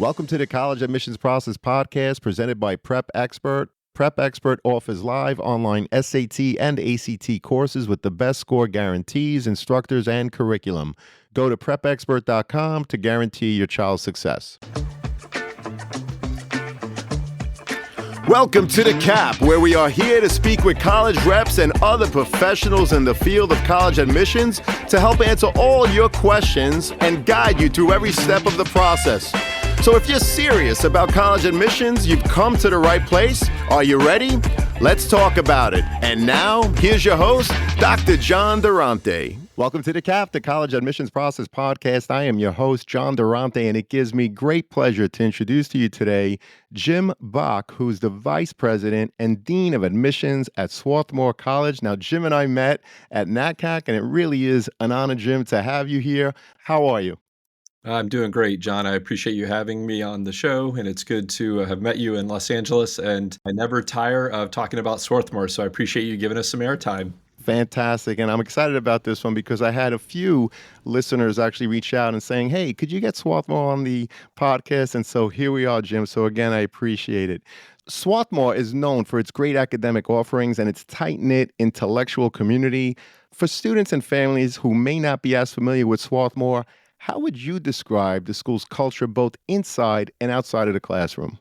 Welcome to the College Admissions Process Podcast presented by Prep Expert. Prep Expert offers live online SAT and ACT courses with the best score guarantees, instructors, and curriculum. Go to prepexpert.com to guarantee your child's success. Welcome to The Cap, where we are here to speak with college reps and other professionals in the field of college admissions to help answer all your questions and guide you through every step of the process. So if you're serious about college admissions, you've come to the right place. Are you ready? Let's talk about it. And now, here's your host, Dr. John Durante. Welcome to The Cap, the College Admissions Process Podcast. I am your host, John Durante, and it gives me great pleasure to introduce to you today Jim Bock, who's the Vice President and Dean of Admissions at Swarthmore College. Now, Jim and I met at NACAC, and it really is an honor, Jim, to have you here. How are you? I'm doing great, John. I appreciate you having me on the show, and it's good to have met you in Los Angeles, and I never tire of talking about Swarthmore, so I appreciate you giving us some airtime. Fantastic. And I'm excited about this one because I had a few listeners actually reach out and saying, hey, could you get Swarthmore on the podcast? And so here we are, Jim. So again, I appreciate it. Swarthmore is known for its great academic offerings and its tight-knit intellectual community. For students and families who may not be as familiar with Swarthmore, how would you describe the school's culture both inside and outside of the classroom?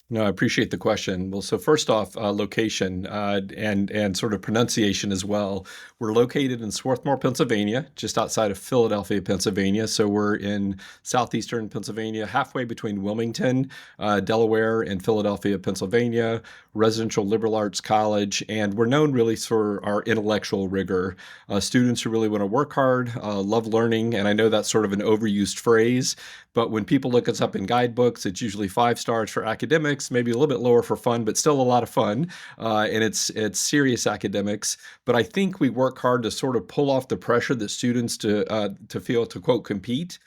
No, I appreciate the question. Well, so first off, location and sort of pronunciation as well. We're located in Swarthmore, Pennsylvania, just outside of Philadelphia, Pennsylvania. So we're in southeastern Pennsylvania, halfway between Wilmington, Delaware, and Philadelphia, Pennsylvania. Residential liberal arts college, and we're known really for our intellectual rigor. Students who really want to work hard, love learning, and I know that's sort of an overused phrase, but when people look us up in guidebooks, it's usually 5 stars for academics, maybe a little bit lower for fun, but still a lot of fun, and it's serious academics. But I think we work hard to sort of pull off the pressure that students to feel to quote compete,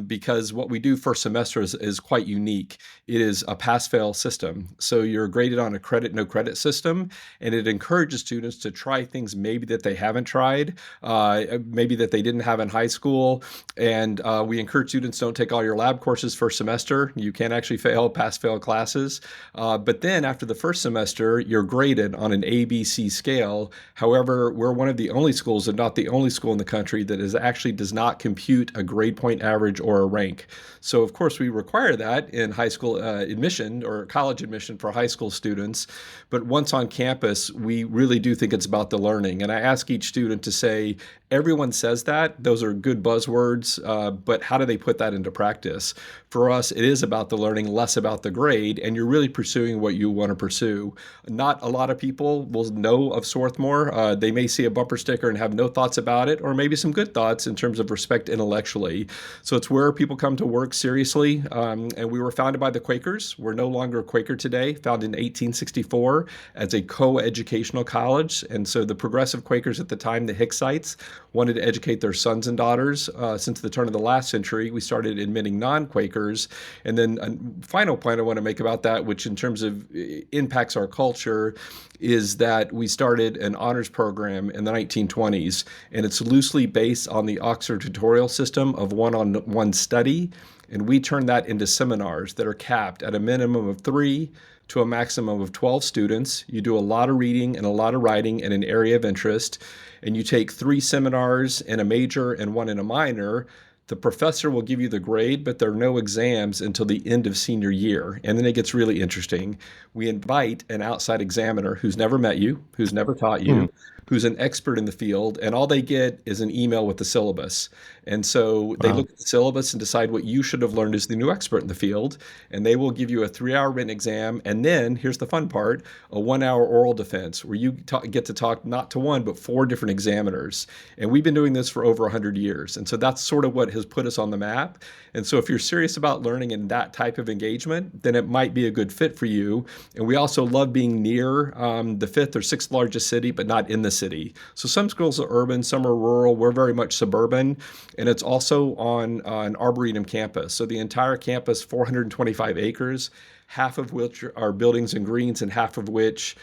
because what we do first semester is quite unique. It is a pass-fail system, so you're graded on a credit, no credit system, and it encourages students to try things maybe that they haven't tried, maybe that they didn't have in high school, and we encourage students don't take all your lab courses first semester. You can actually pass-fail classes, but then after the first semester, you're graded on an ABC scale. However, we're one of the only schools, and not the only school in the country, that actually does not compute a grade point average or a rank. So of course we require that in high school admission or college admission for high school students. But once on campus, we really do think it's about the learning. And I ask each student to say, everyone says that, those are good buzzwords, but how do they put that into practice? For us, it is about the learning, less about the grade, and you're really pursuing what you want to pursue. Not a lot of people will know of Swarthmore. They may see a bumper sticker and have no thoughts about it, or maybe some good thoughts in terms of respect intellectually. So it's where people come to work seriously, and we were founded by the Quakers. We're no longer a Quaker today, founded in 1864 as a co-educational college. And so the progressive Quakers at the time, the Hicksites, wanted to educate their sons and daughters. Since the turn of the last century, we started admitting non-Quakers. And then a final point I want to make about that, which in terms of impacts our culture, is that we started an honors program in the 1920s, and it's loosely based on the Oxford tutorial system of one-on-one study. And we turned that into seminars that are capped at a minimum of 3 to a maximum of 12 students. You do a lot of reading and a lot of writing in an area of interest, and you take 3 seminars in a major and 1 in a minor. The professor will give you the grade, but there are no exams until the end of senior year. And then it gets really interesting. We invite an outside examiner who's never met you, who's never taught you, who's an expert in the field, and all they get is an email with the syllabus. And so they look at the syllabus and decide what you should have learned as the new expert in the field, and they will give you a 3-hour written exam, and then, here's the fun part, a 1-hour oral defense, where you get to talk not to 1, but 4 different examiners. And we've been doing this for over 100 years, and so that's sort of what has put us on the map. And so if you're serious about learning in that type of engagement, then it might be a good fit for you. And we also love being near the 5th or 6th largest city, but not in the city. So some schools are urban, some are rural. We're very much suburban. And it's also on an Arboretum campus. So the entire campus, 425 acres, half of which are buildings and greens, and half of which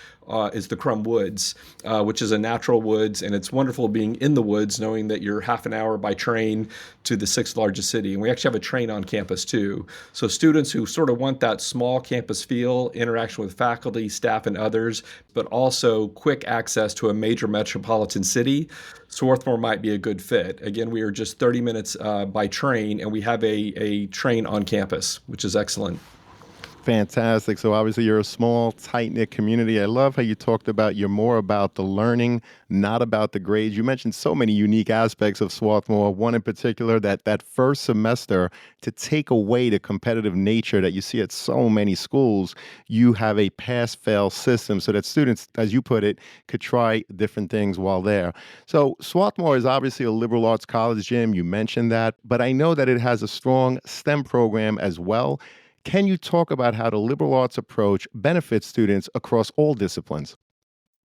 is the Crum Woods, which is a natural woods. And it's wonderful being in the woods, knowing that you're half an hour by train to the sixth largest city. And we actually have a train on campus too. So students who sort of want that small campus feel, interaction with faculty, staff, and others, but also quick access to a major metropolitan city, Swarthmore might be a good fit. Again, we are just 30 minutes by train, and we have a train on campus, which is excellent. Fantastic. So obviously you're a small, tight-knit community. I love how you talked about you're more about the learning, not about the grades. You mentioned so many unique aspects of Swarthmore. One in particular, that first semester, to take away the competitive nature that you see at so many schools, you have a pass-fail system so that students, as you put it, could try different things while there. So Swarthmore is obviously a liberal arts college, Jim. You mentioned that, but I know that it has a strong STEM program as well. Can you talk about how the liberal arts approach benefits students across all disciplines?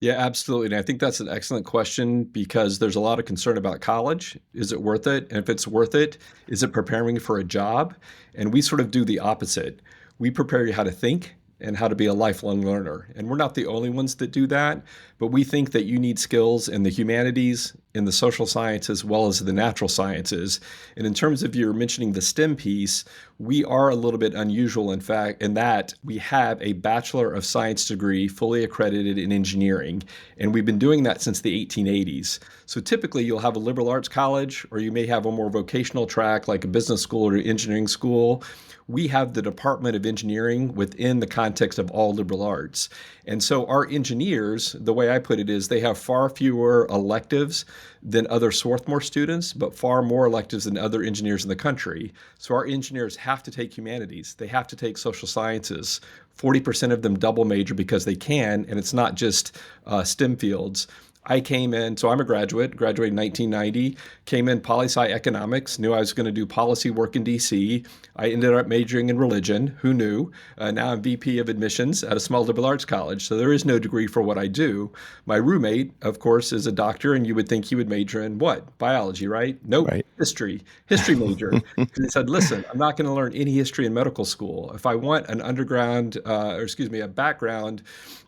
Yeah, absolutely. And I think that's an excellent question because there's a lot of concern about college. Is it worth it? And if it's worth it, is it preparing you for a job? And we sort of do the opposite. We prepare you how to think and how to be a lifelong learner. And we're not the only ones that do that, but we think that you need skills in the humanities, in the social sciences, as well as the natural sciences. And in terms of you're mentioning the STEM piece, we are a little bit unusual, in fact, in that we have a Bachelor of Science degree fully accredited in engineering. And we've been doing that since the 1880s. So typically you'll have a liberal arts college, or you may have a more vocational track like a business school or engineering school. We have the Department of Engineering within the context of all liberal arts. And so our engineers, the way I put it is they have far fewer electives than other Swarthmore students, but far more electives than other engineers in the country. So our engineers have to take humanities. They have to take social sciences. 40% of them double major because they can, and it's not just STEM fields. I came in, so I'm a graduated in 1990, came in poli-sci economics, knew I was going to do policy work in DC. I ended up majoring in religion. Who knew? Now I'm VP of admissions at a small liberal arts college, so there is no degree for what I do. My roommate, of course, is a doctor, and you would think he would major in what? Biology, right? Nope. Right. History major. He said, listen, I'm not going to learn any history in medical school. If I want an a background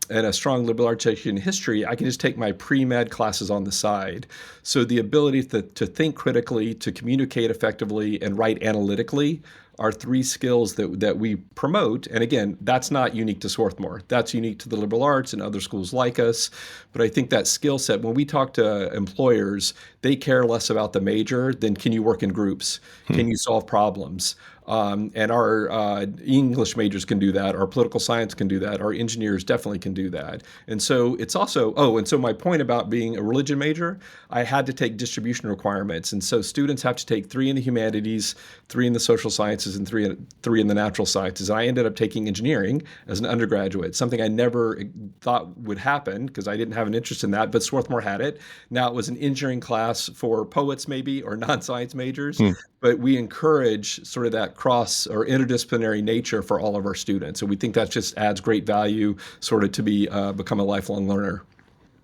and a strong liberal arts education in history, I can just take my pre-med classes on the side. So the ability to think critically, to communicate effectively, and write analytically are three skills that we promote. And again, that's not unique to Swarthmore. That's unique to the liberal arts and other schools like us. But I think that skill set, when we talk to employers, they care less about the major than can you work in groups? Can you solve problems? And our English majors can do that. Our political science can do that. Our engineers definitely can do that. And so it's also, and so my point about being a religion major, I had to take distribution requirements. And so students have to take 3 in the humanities, 3 in the social sciences, and three in the natural sciences. And I ended up taking engineering as an undergraduate, something I never thought would happen because I didn't have an interest in that, but Swarthmore had it. Now it was an engineering class for poets maybe, or non-science majors. But we encourage sort of that cross or interdisciplinary nature for all of our students. And we think that just adds great value sort of to become a lifelong learner.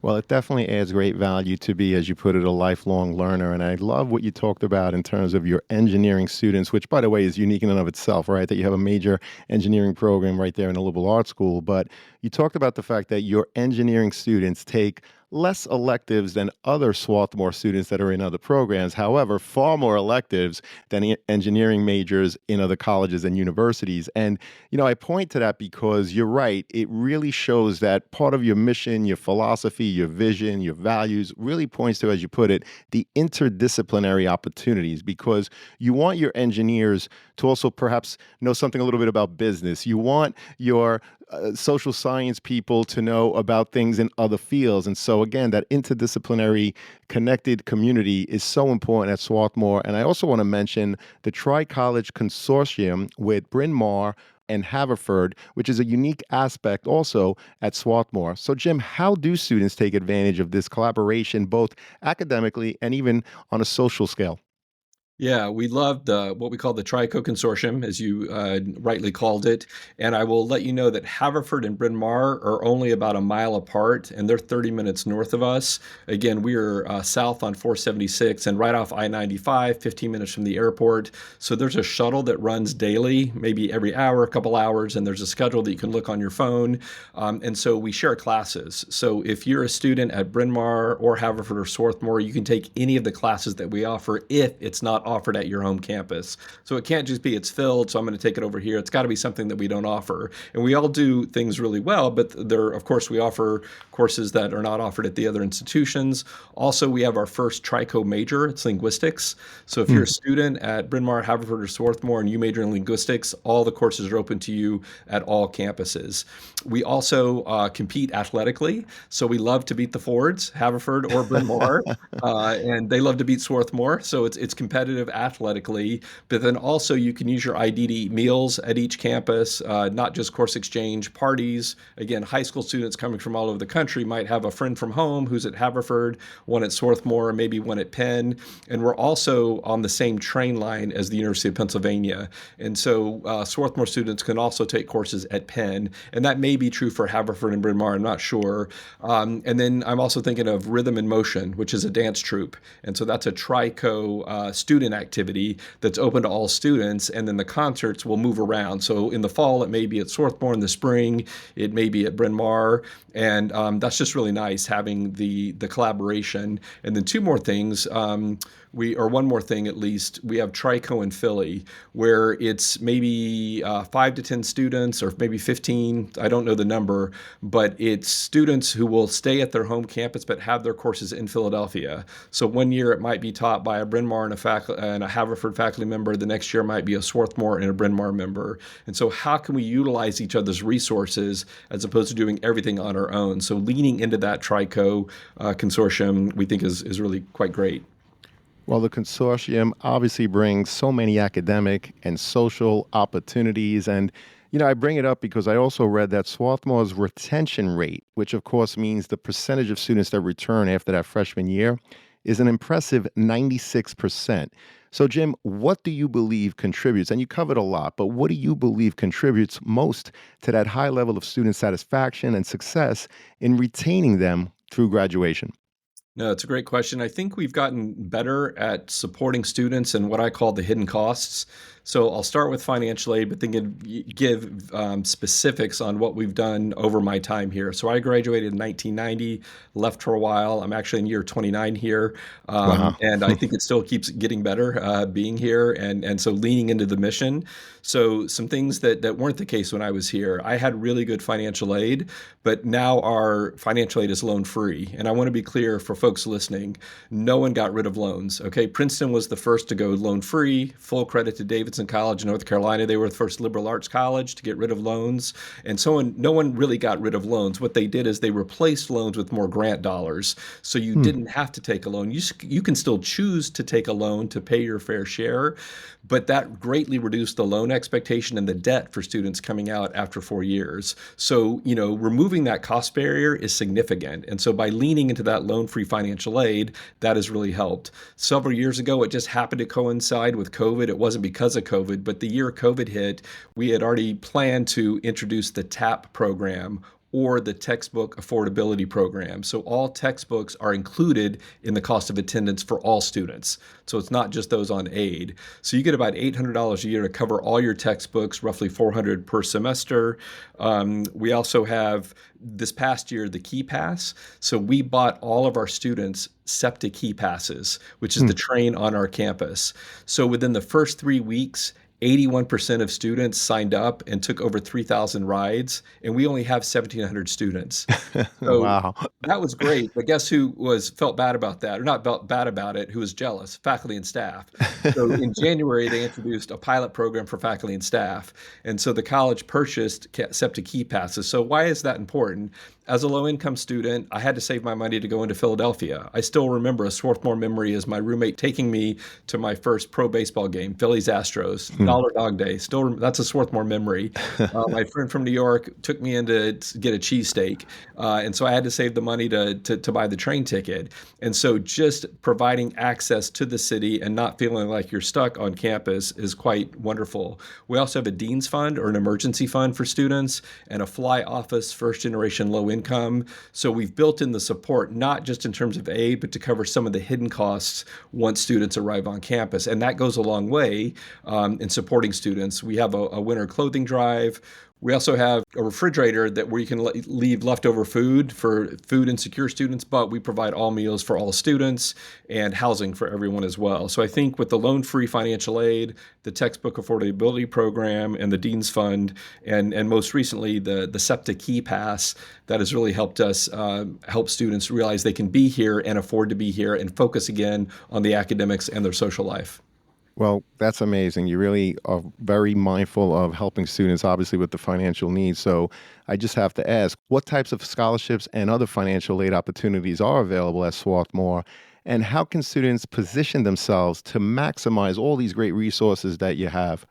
Well, it definitely adds great value to be, as you put it, a lifelong learner. And I love what you talked about in terms of your engineering students, which, by the way, is unique in and of itself, right? That you have a major engineering program right there in a liberal arts school. But you talked about the fact that your engineering students take less electives than other Swarthmore students that are in other programs. However, far more electives than engineering majors in other colleges and universities. And, I point to that because you're right. It really shows that part of your mission, your philosophy, your vision, your values really points to, as you put it, the interdisciplinary opportunities, because you want your engineers to also perhaps know something a little bit about business. You want your social science people to know about things in other fields. And so again, that interdisciplinary connected community is so important at Swarthmore. And I also want to mention the Tri-College Consortium with Bryn Mawr and Haverford, which is a unique aspect also at Swarthmore. So Jim, how do students take advantage of this collaboration, both academically and even on a social scale? Yeah, we loved what we call the TRICO Consortium, as you rightly called it. And I will let you know that Haverford and Bryn Mawr are only about a mile apart, and they're 30 minutes north of us. Again, we are south on 476 and right off I-95, 15 minutes from the airport. So there's a shuttle that runs daily, maybe every hour, a couple hours, and there's a schedule that you can look on your phone. And so we share classes. So if you're a student at Bryn Mawr or Haverford or Swarthmore, you can take any of the classes that we offer if it's not offered at your home campus. So it can't just be it's filled, so I'm going to take it over here. It's got to be something that we don't offer. And we all do things really well, but there, of course, we offer courses that are not offered at the other institutions. Also, we have our first TRICO major. It's linguistics. So if you're a student at Bryn Mawr, Haverford, or Swarthmore and you major in linguistics, all the courses are open to you at all campuses. We also compete athletically. So we love to beat the Fords, Haverford or Bryn Mawr, and they love to beat Swarthmore. So it's competitive athletically, but then also you can use your ID to eat meals at each campus, not just course exchange parties. Again, high school students coming from all over the country might have a friend from home who's at Haverford, one at Swarthmore, maybe one at Penn. And we're also on the same train line as the University of Pennsylvania. And so Swarthmore students can also take courses at Penn. And that may be true for Haverford and Bryn Mawr, I'm not sure. And then I'm also thinking of Rhythm and Motion, which is a dance troupe. And so that's a TRICO student activity that's open to all students. And then the concerts will move around. So in the fall, it may be at Swarthmore. In the spring, it may be at Bryn Mawr. And that's just really nice having the collaboration. And then two more things. One more thing at least, we have TRICO in Philly, where it's maybe 5 to 10 students or maybe 15, I don't know the number, but it's students who will stay at their home campus but have their courses in Philadelphia. So one year it might be taught by a Bryn Mawr and a Haverford faculty member. The next year might be a Swarthmore and a Bryn Mawr member. And so how can we utilize each other's resources as opposed to doing everything on our own? So leaning into that TRICO consortium, we think is really quite great. Well, the consortium obviously brings so many academic and social opportunities. And, I bring it up because I also read that Swarthmore's retention rate, which of course means the percentage of students that return after that freshman year, is an impressive 96%. So, Jim, what do you believe contributes? And you covered a lot, but what do you believe contributes most to that high level of student satisfaction and success in retaining them through graduation? No, it's a great question. I think we've gotten better at supporting students and what I call the hidden costs. So I'll start with financial aid, but then give specifics on what we've done over my time here. So I graduated in 1990, left for a while. I'm actually in year 29 here, Wow. and I think it still keeps getting better being here, and so leaning into the mission. So some things that weren't the case when I was here. I had really good financial aid, but now our financial aid is loan free. And I want to be clear for folks listening, no one got rid of loans. Okay, Princeton was the first to go loan free, full credit to Davidson College in North Carolina. They were the first liberal arts college to get rid of loans. And so no one really got rid of loans. What they did is they replaced loans with more grant dollars. So you didn't have to take a loan. You can still choose to take a loan to pay your fair share, but that greatly reduced the loan expectation and the debt for students coming out after 4 years. So, removing that cost barrier is significant. And so by leaning into that loan-free financial aid, that has really helped. Several years ago, it just happened to coincide with COVID. It wasn't because of COVID, but the year COVID hit, we had already planned to introduce the TAP program, or the textbook affordability program. So all textbooks are included in the cost of attendance for all students. So it's not just those on aid. So you get about $800 a year to cover all your textbooks, roughly $400 per semester. We also have, this past year, the Key Pass. So we bought all of our students SEPTA Key Passes, which is the train on our campus. So within the first 3 weeks, 81% of students signed up and took over 3,000 rides, and we only have 1,700 students. So Wow. that was great. But guess who felt bad about that, or not felt bad about it, who was jealous? Faculty and staff. So in January, they introduced a pilot program for faculty and staff. And so the college purchased SEPTA Key Passes. So why is that important? As a low-income student, I had to save my money to go into Philadelphia. I still remember a Swarthmore memory as my roommate taking me to my first pro baseball game, Phillies Astros, Dollar Dog Day. Still, that's a Swarthmore memory. My friend from New York took me in to get a cheesesteak, and so I had to save the money to buy the train ticket. And so just providing access to the city and not feeling like you're stuck on campus is quite wonderful. We also have a Dean's Fund, or an emergency fund for students, and a Fly Office, first generation low income. So we've built in the support, not just in terms of aid, but to cover some of the hidden costs once students arrive on campus. And that goes a long way in supporting students. We have a winter clothing drive. We also have a refrigerator where you can leave leftover food for food insecure students, but we provide all meals for all students and housing for everyone as well. So I think with the loan-free financial aid, the textbook affordability program, and the Dean's Fund, and most recently the SEPTA Key Pass, that has really helped us help students realize they can be here and afford to be here and focus again on the academics and their social life. Well, that's amazing. You really are very mindful of helping students, obviously, with the financial needs. So I just have to ask, what types of scholarships and other financial aid opportunities are available at Swarthmore? And how can students position themselves to maximize all these great resources that you have?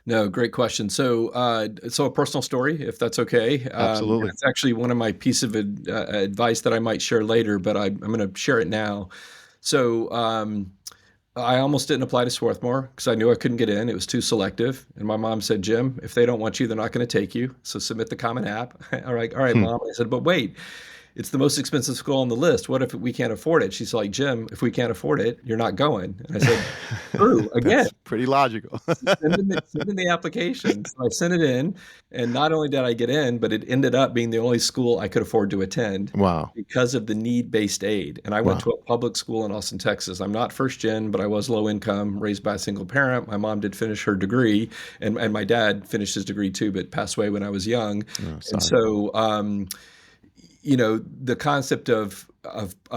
No, great question. So a personal story, if that's okay. Absolutely. It's actually one of my pieces of advice that I might share later, but I'm going to share it now. So I almost didn't apply to Swarthmore because I knew I couldn't get in. It was too selective. And my mom said, Jim, if they don't want you, they're not going to take you. So submit the Common App. All right, Hmm. Mom. I said, but wait, it's the most expensive school on the list. What if we can't afford it? She's like, Jim, if we can't afford it, you're not going. And I said, true, again. That's pretty logical. Send in the application. So I sent it in, and not only did I get in, but it ended up being the only school I could afford to attend Wow. because of the need-based aid. And I went Wow. to a public school in Austin, Texas. I'm not first gen, but I was low income, raised by a single parent. My mom did finish her degree, and my dad finished his degree too, but passed away when I was young. Oh, And sorry. so the concept of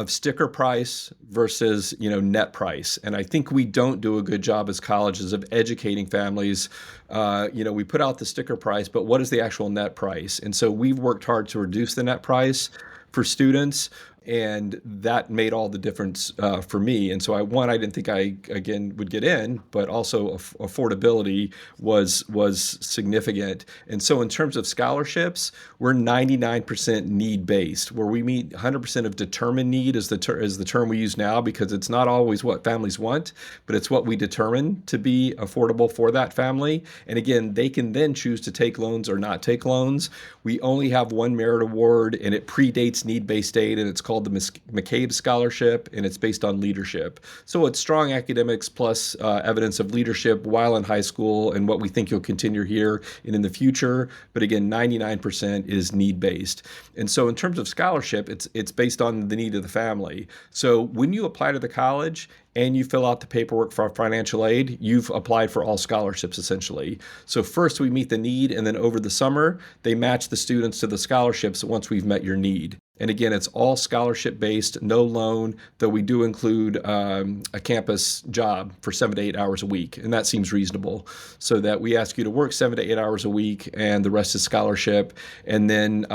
sticker price versus net price, and I think we don't do a good job as colleges of educating families. We put out the sticker price, but what is the actual net price? And so we've worked hard to reduce the net price for students, and that made all the difference for me. And so I didn't think I again would get in, but also affordability was significant. And so in terms of scholarships, we're 99% need based, where we meet 100% of determined need is the term we use now, because it's not always what families want, but it's what we determine to be affordable for that family. And again, they can then choose to take loans or not take loans. We only have one merit award, and it predates need-based aid, and it's called the McCabe Scholarship, and it's based on leadership. So it's strong academics plus evidence of leadership while in high school, and what we think you'll continue here and in the future. But again, 99% is need-based. And so in terms of scholarship, it's based on the need of the family. So when you apply to the college and you fill out the paperwork for financial aid, you've applied for all scholarships essentially. So first we meet the need, and then over the summer, they match the students to the scholarships once we've met your need. And again, it's all scholarship based, no loan, though we do include a campus job for 7 to 8 hours a week. And that seems reasonable, so that we ask you to work 7 to 8 hours a week, and the rest is scholarship. And then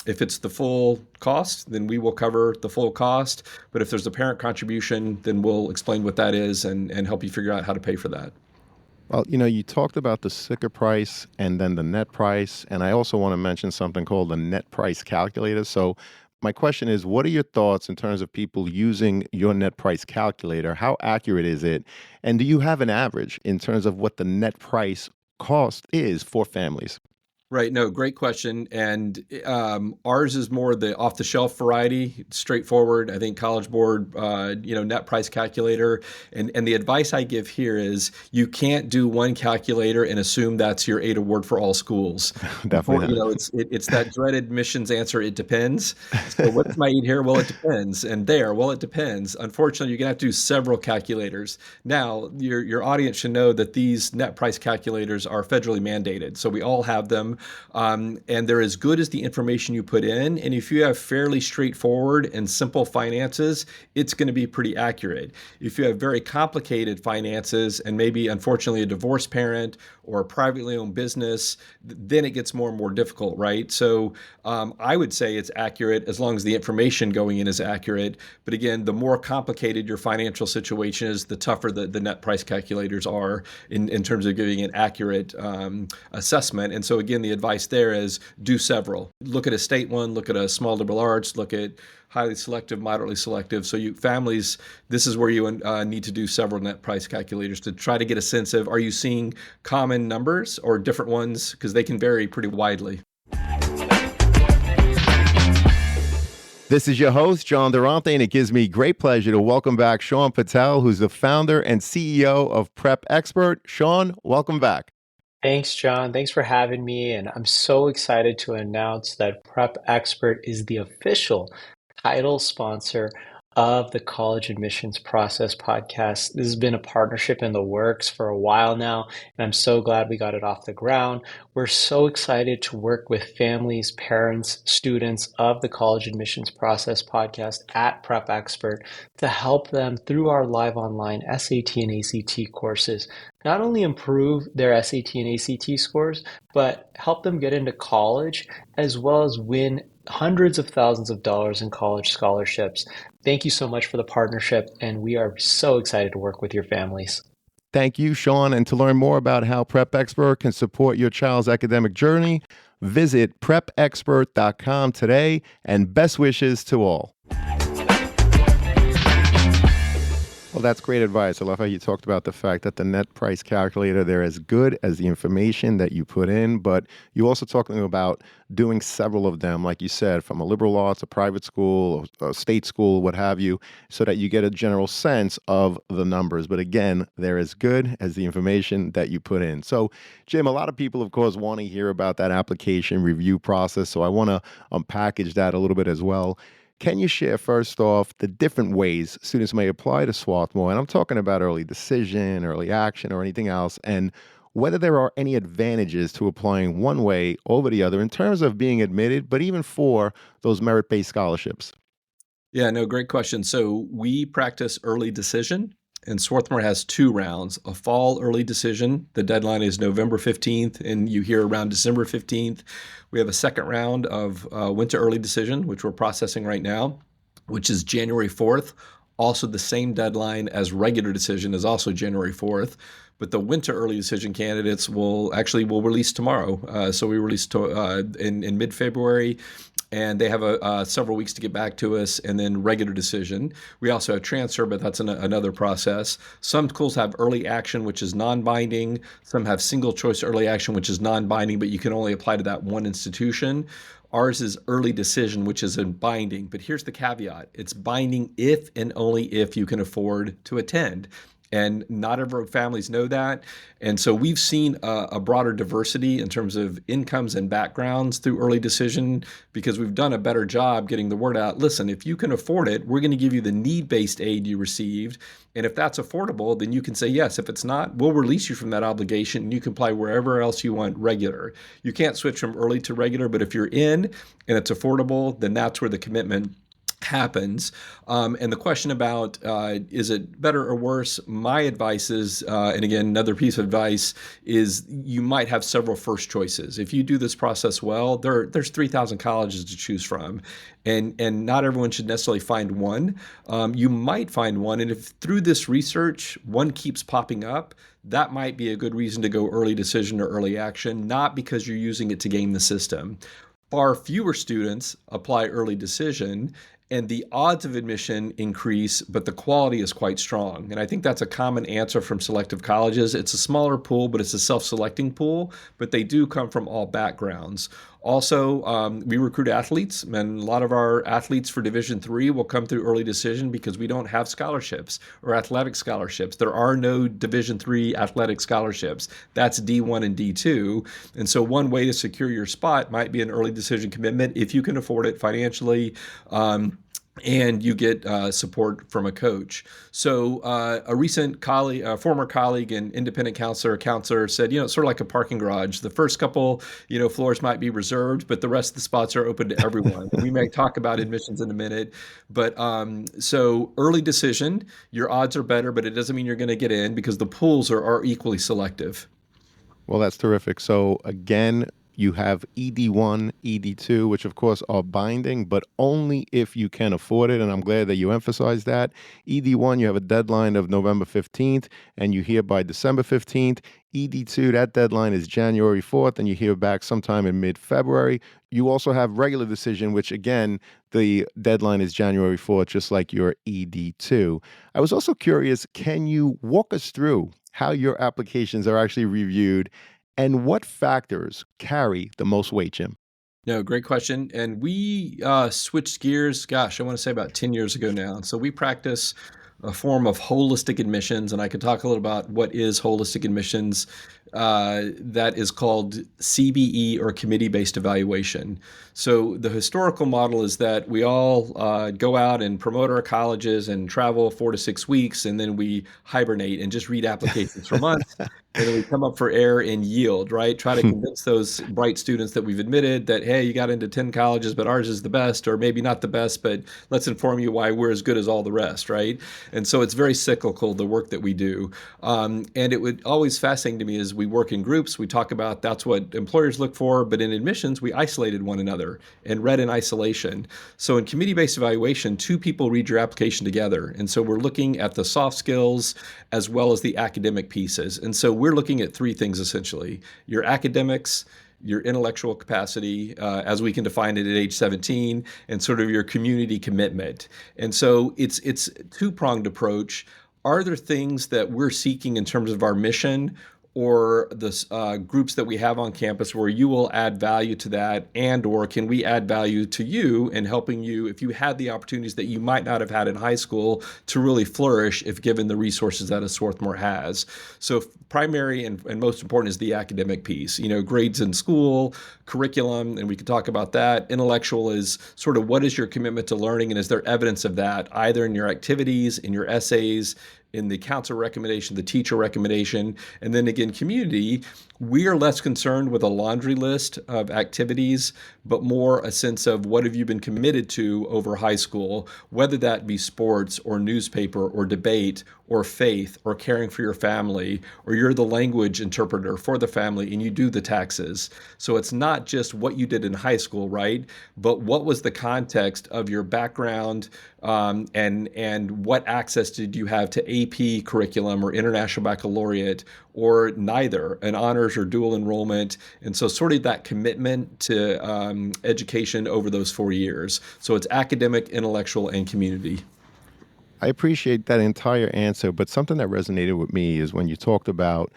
if it's the full cost, then we will cover the full cost. But if there's a parent contribution, then we'll explain what that is and help you figure out how to pay for that. Well, you talked about the sticker price and then the net price. And I also want to mention something called the net price calculator. So my question is, what are your thoughts in terms of people using your net price calculator? How accurate is it? And do you have an average in terms of what the net price cost is for families? Right. No, great question. And ours is more the off-the-shelf variety, straightforward. I think College Board, net price calculator. And the advice I give here is you can't do one calculator and assume that's your aid award for all schools. Definitely not. It's that dreaded missions answer. It depends. So what's my aid here? Well, it depends. And there, well, it depends. Unfortunately, you're gonna have to do several calculators. Now, your audience should know that these net price calculators are federally mandated, so we all have them. And they're as good as the information you put in. And if you have fairly straightforward and simple finances, it's going to be pretty accurate. If you have very complicated finances and maybe unfortunately a divorced parent or a privately owned business, then it gets more and more difficult, right? So I would say it's accurate as long as the information going in is accurate. But again, the more complicated your financial situation is, the tougher the net price calculators are in terms of giving an accurate assessment. And so again, the advice there is do several. Look at a state one, look at a small liberal arts, look at highly selective, moderately selective. So families, this is where you need to do several net price calculators to try to get a sense of, are you seeing common numbers or different ones? Because they can vary pretty widely. This is your host, John Durante, and it gives me great pleasure to welcome back Sean Patel, who's the founder and CEO of Prep Expert. Sean, welcome back. Thanks, John. Thanks for having me. And I'm so excited to announce that Prep Expert is the official title sponsor of the College Admissions Process podcast. This has been a partnership in the works for a while now, and I'm so glad we got it off the ground. We're so excited to work with families, parents, students of the College Admissions Process podcast at Prep Expert to help them through our live online SAT and ACT courses, not only improve their SAT and ACT scores, but help them get into college as well as win hundreds of thousands of dollars in college scholarships. Thank you so much for the partnership, and we are so excited to work with your families. Thank you, Sean. And to learn more about how Prep Expert can support your child's academic journey, visit prepexpert.com today, and best wishes to all. Well, that's great advice. I love how you talked about the fact that the net price calculator, they're as good as the information that you put in, but you also talking about doing several of them, like you said, from a liberal arts, a private school, a state school, what have you, so that you get a general sense of the numbers. But again, they're as good as the information that you put in. So, Jim, a lot of people, of course, want to hear about that application review process, so I want to unpackage that a little bit as well. Can you share, first off, the different ways students may apply to Swarthmore? And I'm talking about early decision, early action, or anything else, and whether there are any advantages to applying one way over the other in terms of being admitted, but even for those merit-based scholarships. Yeah, no, great question. So we practice early decision, and Swarthmore has 2 rounds, a fall early decision. The deadline is November 15th, and you hear around December 15th. We have a second round of winter early decision, which we're processing right now, which is January 4th. Also the same deadline as regular decision is also January 4th. But the winter early decision candidates will release tomorrow. So we release in mid-February, and they have several weeks to get back to us, and then regular decision. We also have transfer, but that's another process. Some schools have early action, which is non-binding. Some have single choice early action, which is non-binding, but you can only apply to that one institution. Ours is early decision, which is binding. But here's the caveat. It's binding if and only if you can afford to attend. And not every families know that. And so we've seen a broader diversity in terms of incomes and backgrounds through early decision because we've done a better job getting the word out. Listen, if you can afford it, we're going to give you the need-based aid you received. And if that's affordable, then you can say yes. If it's not, we'll release you from that obligation and you can apply wherever else you want regular. You can't switch from early to regular, but if you're in and it's affordable, then that's where the commitment happens. And the question about is it better or worse? My advice is, and again, another piece of advice is you might have several first choices. If you do this process well, there's 3,000 colleges to choose from. And not everyone should necessarily find one. You might find one. And if through this research, one keeps popping up, that might be a good reason to go early decision or early action, not because you're using it to game the system. Far fewer students apply early decision, and the odds of admission increase, but the quality is quite strong. And I think that's a common answer from selective colleges. It's a smaller pool, but it's a self-selecting pool, but they do come from all backgrounds. Also, we recruit athletes, and a lot of our athletes for Division III will come through early decision because we don't have scholarships or athletic scholarships. There are no Division III athletic scholarships. That's D1 and D2. And so one way to secure your spot might be an early decision commitment if you can afford it financially. and you get support from a coach. So a recent colleague, a former colleague and independent counselor said, it's sort of like a parking garage. The first couple, floors might be reserved, but the rest of the spots are open to everyone. We may talk about admissions in a minute, but so early decision, your odds are better, but it doesn't mean you're going to get in because the pools are equally selective. Well, that's terrific. So again, you have ED1, ED2, which of course are binding, but only if you can afford it. And I'm glad that you emphasized that. ED1, you have a deadline of November 15th, and you hear by December 15th. ED2, that deadline is January 4th, and you hear back sometime in mid-February. You also have regular decision, which again, the deadline is January 4th, just like your ED2. I was also curious, can you walk us through how your applications are actually reviewed and what factors carry the most weight, Jim? No, great question. And we switched gears, gosh, I want to say about 10 years ago now. So we practice a form of holistic admissions, and I could talk a little about what is holistic admissions. That is called CBE, or committee-based evaluation. So the historical model is that we all go out and promote our colleges and travel 4 to 6 weeks, and then we hibernate and just read applications for months. And then we come up for air and yield, right? Try to convince those bright students that we've admitted that, hey, you got into 10 colleges, but ours is the best, or maybe not the best, but let's inform you why we're as good as all the rest, right? And so it's very cyclical, the work that we do. And it would always fascinate to me is we work in groups. We talk about that's what employers look for, but in admissions, we isolated one another and read in isolation. So in committee-based evaluation, two people read your application together. And so we're looking at the soft skills as well as the academic pieces. And so we're looking at three things essentially: your academics, your intellectual capacity, as we can define it at age 17, and sort of your community commitment. And so it's two-pronged approach. Are there things that we're seeking in terms of our mission or the groups that we have on campus where you will add value to that, and or can we add value to you in helping you if you had the opportunities that you might not have had in high school to really flourish if given the resources that a Swarthmore has. So primary and most important is the academic piece, grades in school, curriculum, and we can talk about that. Intellectual is sort of what is your commitment to learning, and is there evidence of that either in your activities, in your essays, in the council recommendation, the teacher recommendation. And then again, community, we are less concerned with a laundry list of activities, but more a sense of what have you been committed to over high school, whether that be sports or newspaper or debate or faith or caring for your family, or you're the language interpreter for the family and you do the taxes. So it's not just what you did in high school, right? But what was the context of your background, and what access did you have to AP curriculum or International Baccalaureate, or neither, an honors or dual enrollment. And so sort of that commitment to education over those 4 years. So it's academic, intellectual, and community. I appreciate that entire answer, but something that resonated with me is when you talked about,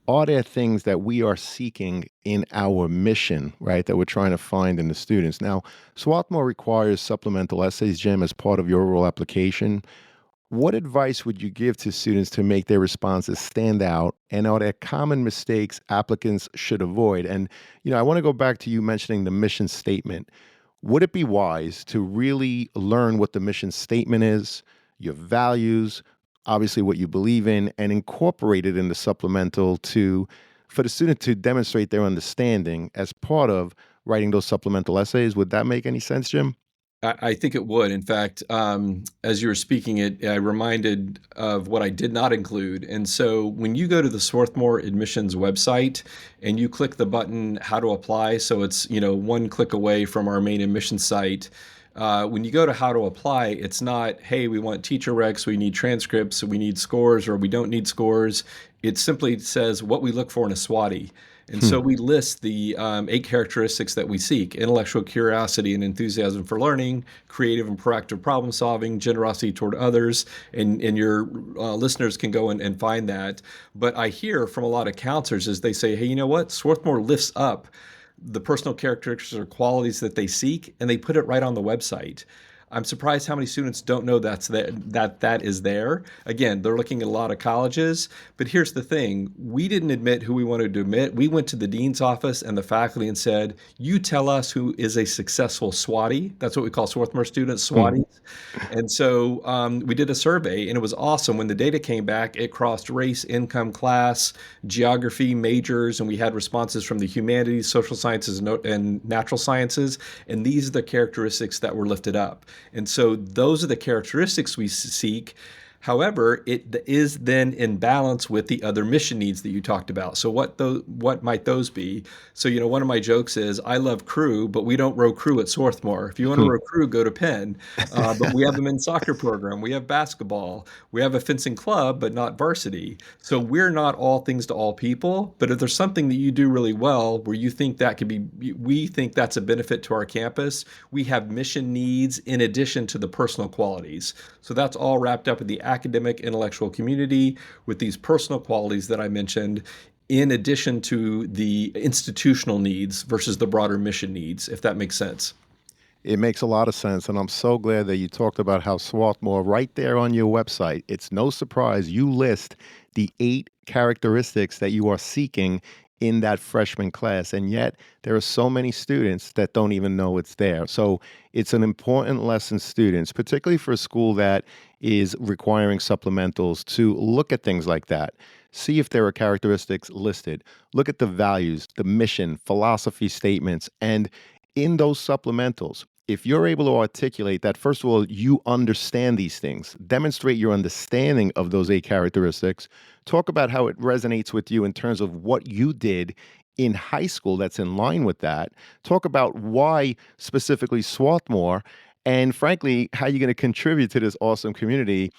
are there things that we are seeking in our mission, right, that we're trying to find in the students? Now, Swarthmore requires supplemental essays, Jim, as part of your overall application. What advice would you give to students to make their responses stand out? And are there common mistakes applicants should avoid? And, I want to go back to you mentioning the mission statement. Would it be wise to really learn what the mission statement is, your values, obviously what you believe in, and incorporate it in the supplemental for the student to demonstrate their understanding as part of writing those supplemental essays? Would that make any sense, Jim? I think it would. In fact, as you were speaking, I reminded of what I did not include. And so when you go to the Swarthmore admissions website and you click the button, how to apply, so it's, one click away from our main admissions site. When you go to how to apply, it's not, hey, we want teacher recs, we need transcripts, we need scores, or we don't need scores. It simply says what we look for in a SWATI. And so we list the 8 characteristics that we seek: intellectual curiosity and enthusiasm for learning, creative and proactive problem solving, generosity toward others, and your listeners can go and find that. But I hear from a lot of counselors as they say, hey, you know what? Swarthmore lifts up the personal characteristics or qualities that they seek, and they put it right on the website. I'm surprised how many students don't know that is there. Again, they're looking at a lot of colleges, but here's the thing. We didn't admit who we wanted to admit. We went to the dean's office and the faculty and said, you tell us who is a successful SWATee. That's what we call Swarthmore students, Hmm. SWATees. And so we did a survey, and it was awesome. When the data came back, it crossed race, income, class, geography, majors, and we had responses from the humanities, social sciences, and natural sciences. And these are the characteristics that were lifted up. And so those are the characteristics we seek. However, it is then in balance with the other mission needs that you talked about. So what might those be? So, one of my jokes is I love crew, but we don't row crew at Swarthmore. If you want to row crew, go to Penn. But we have the men's soccer program. We have basketball. We have a fencing club, but not varsity. So we're not all things to all people. But if there's something that you do really well where you think that could be, we think that's a benefit to our campus, we have mission needs in addition to the personal qualities. So that's all wrapped up in the academic intellectual community with these personal qualities that I mentioned, in addition to the institutional needs versus the broader mission needs, if that makes sense. It makes a lot of sense, and I'm so glad that you talked about how Swarthmore, right there on your website, it's no surprise you list the 8 characteristics that you are seeking in that freshman class, and yet there are so many students that don't even know it's there. So it's an important lesson, students, particularly for a school that is requiring supplementals, to look at things like that. See if there are characteristics listed. Look at the values, the mission, philosophy statements, and in those supplementals, if you're able to articulate that, first of all, you understand these things, demonstrate your understanding of those 8 characteristics, talk about how it resonates with you in terms of what you did in high school that's in line with that, talk about why specifically Swarthmore, and frankly, how you're going to contribute to this awesome community.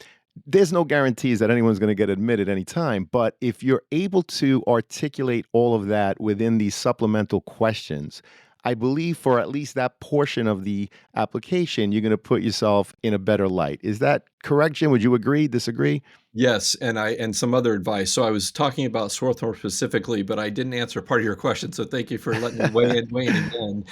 There's no guarantees that anyone's going to get admitted anytime, but if you're able to articulate all of that within these supplemental questions, I believe for at least that portion of the application, you're going to put yourself in a better light. Is that correct, Jim? Would you agree, disagree? Yes, and some other advice. So I was talking about Swarthmore specifically, but I didn't answer part of your question. So thank you for letting me weigh in again.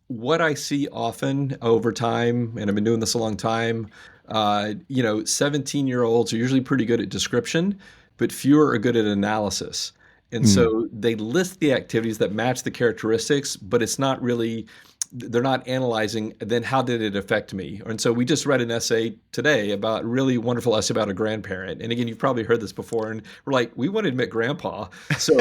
What I see often over time, and I've been doing this a long time, 17-year-olds are usually pretty good at description, but fewer are good at analysis. And Mm. so they list the activities that match the characteristics, but it's not really, they're not analyzing then how did it affect me. And so we just read an essay today about, really wonderful essay about a grandparent, and again, you've probably heard this before, and we're like, we want to admit grandpa. So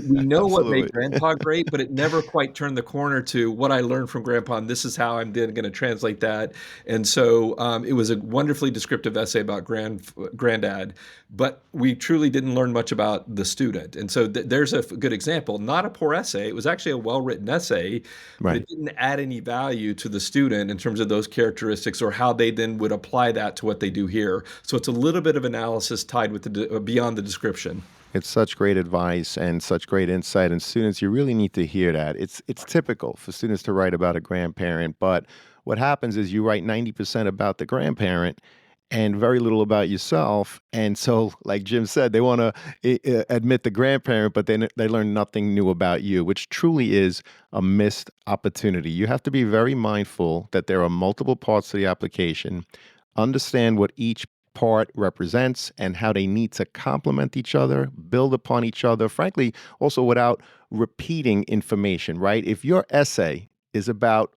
we know what made Absolutely. grandpa great, but it never quite turned the corner to what I learned from grandpa, and this is how I'm then going to translate that. And so it was a wonderfully descriptive essay about granddad, but we truly didn't learn much about the student. And so there's a good example, not a poor essay, it was actually a well-written essay, but Right. it didn't add any value to the student in terms of those characteristics or how they then would apply that to what they do here. So it's a little bit of analysis tied with beyond the description. It's such great advice and such great insight. And students, you really need to hear that. It's typical for students to write about a grandparent, but what happens is you write 90% about the grandparent and very little about yourself. And so, like Jim said, they want to admit the grandparent, but they learn nothing new about you, which truly is a missed opportunity. You have to be very mindful that there are multiple parts to the application, understand what each part represents and how they need to complement each other, build upon each other, frankly, also without repeating information, right? If your essay is about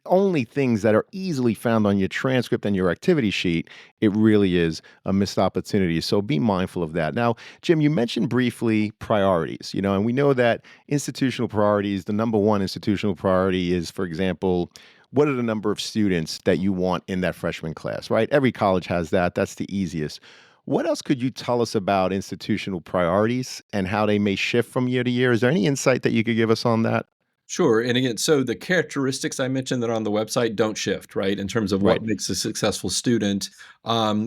only things that are easily found on your transcript and your activity sheet, it really is a missed opportunity. So be mindful of that. Now, Jim, you mentioned briefly priorities, and we know that institutional priorities, the number one institutional priority is, for example, what are the number of students that you want in that freshman class, right? Every college has that. That's the easiest. What else could you tell us about institutional priorities and how they may shift from year to year? Is there any insight that you could give us on that? Sure. And again, so the characteristics I mentioned that are on the website don't shift, right? In terms of Right. what makes a successful student.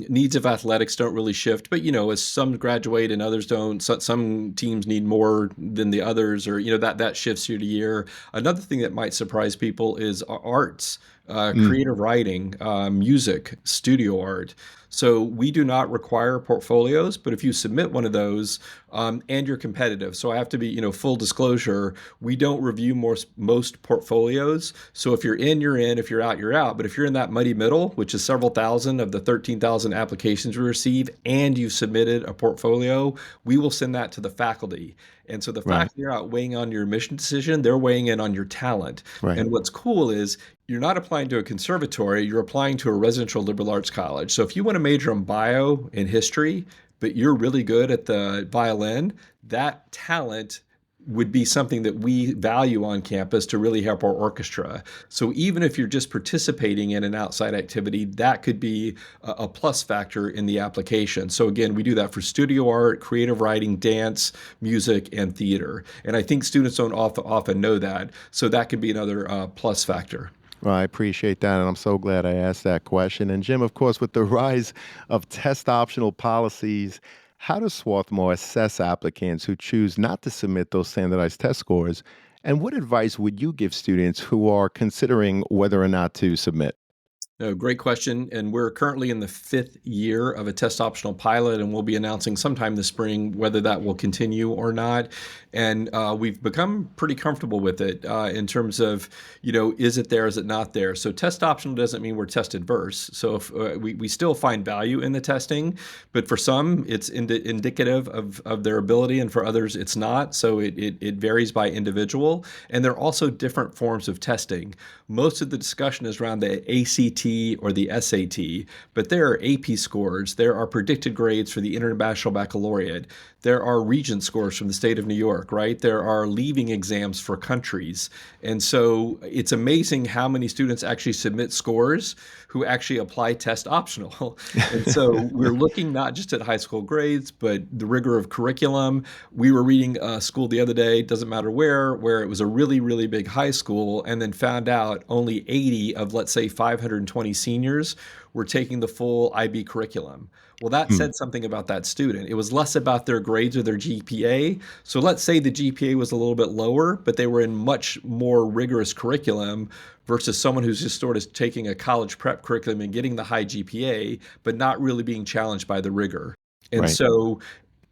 Needs of athletics don't really shift, but as some graduate and others don't, some teams need more than the others, or that shifts year to year. Another thing that might surprise people is arts. Mm. creative writing, music, studio art. So we do not require portfolios, but if you submit one of those and you're competitive, so I have to be, full disclosure, we don't review most portfolios. So if you're in, you're in. If you're out, you're out. But if you're in that muddy middle, which is several thousand of the 13,000 applications we receive, and you submitted a portfolio, we will send that to the faculty. And so the Right. faculty are not weighing on your admission decision, they're weighing in on your talent. Right. And what's cool is you're not applying to a conservatory, you're applying to a residential liberal arts college. So if you want to major in bio and history, but you're really good at the violin, that talent would be something that we value on campus to really help our orchestra. So even if you're just participating in an outside activity, that could be a plus factor in the application. So again, we do that for studio art, creative writing, dance, music, and theater. And I think students don't often know that. So that could be another plus factor. Well, I appreciate that, and I'm so glad I asked that question. And Jim, of course, with the rise of test optional policies, how does Swarthmore assess applicants who choose not to submit those standardized test scores? And what advice would you give students who are considering whether or not to submit? No, great question. And we're currently in the fifth year of a test optional pilot, and we'll be announcing sometime this spring whether that will continue or not. And we've become pretty comfortable with it in terms of, is it there, is it not there? So test optional doesn't mean we're test adverse. So if, we still find value in the testing, but for some, it's indicative of their ability, and for others, it's not. So it varies by individual. And there are also different forms of testing. Most of the discussion is around the ACT or the SAT, but there are AP scores, there are predicted grades for the International Baccalaureate, there are Regent scores from the state of New York, right? There are leaving exams for countries. And so it's amazing how many students actually submit scores who actually apply test optional. And so we're looking not just at high school grades, but the rigor of curriculum. We were reading a school the other day, doesn't matter where it was a really, really big high school, and then found out only 80 of, let's say, 520 seniors were taking the full IB curriculum. Well, that Hmm. said something about that student. It was less about their grades or their GPA. So let's say the GPA was a little bit lower, but they were in much more rigorous curriculum versus someone who's just sort of taking a college prep curriculum and getting the high GPA, but not really being challenged by the rigor. And Right. so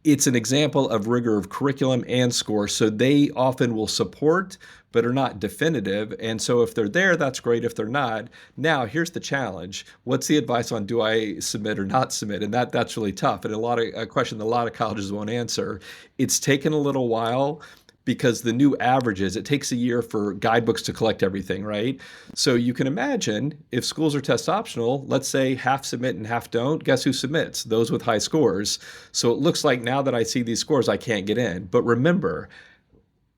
it's an example of rigor of curriculum and score. So they often will support, but are not definitive. And so if they're there, that's great. If they're not, now here's the challenge. What's the advice on do I submit or not submit? And that's really tough. And a question that a lot of colleges won't answer. It's taken a little while because the new averages, it takes a year for guidebooks to collect everything, right? So you can imagine if schools are test optional, let's say half submit and half don't, guess who submits? Those with high scores. So it looks like now that I see these scores, I can't get in. But remember,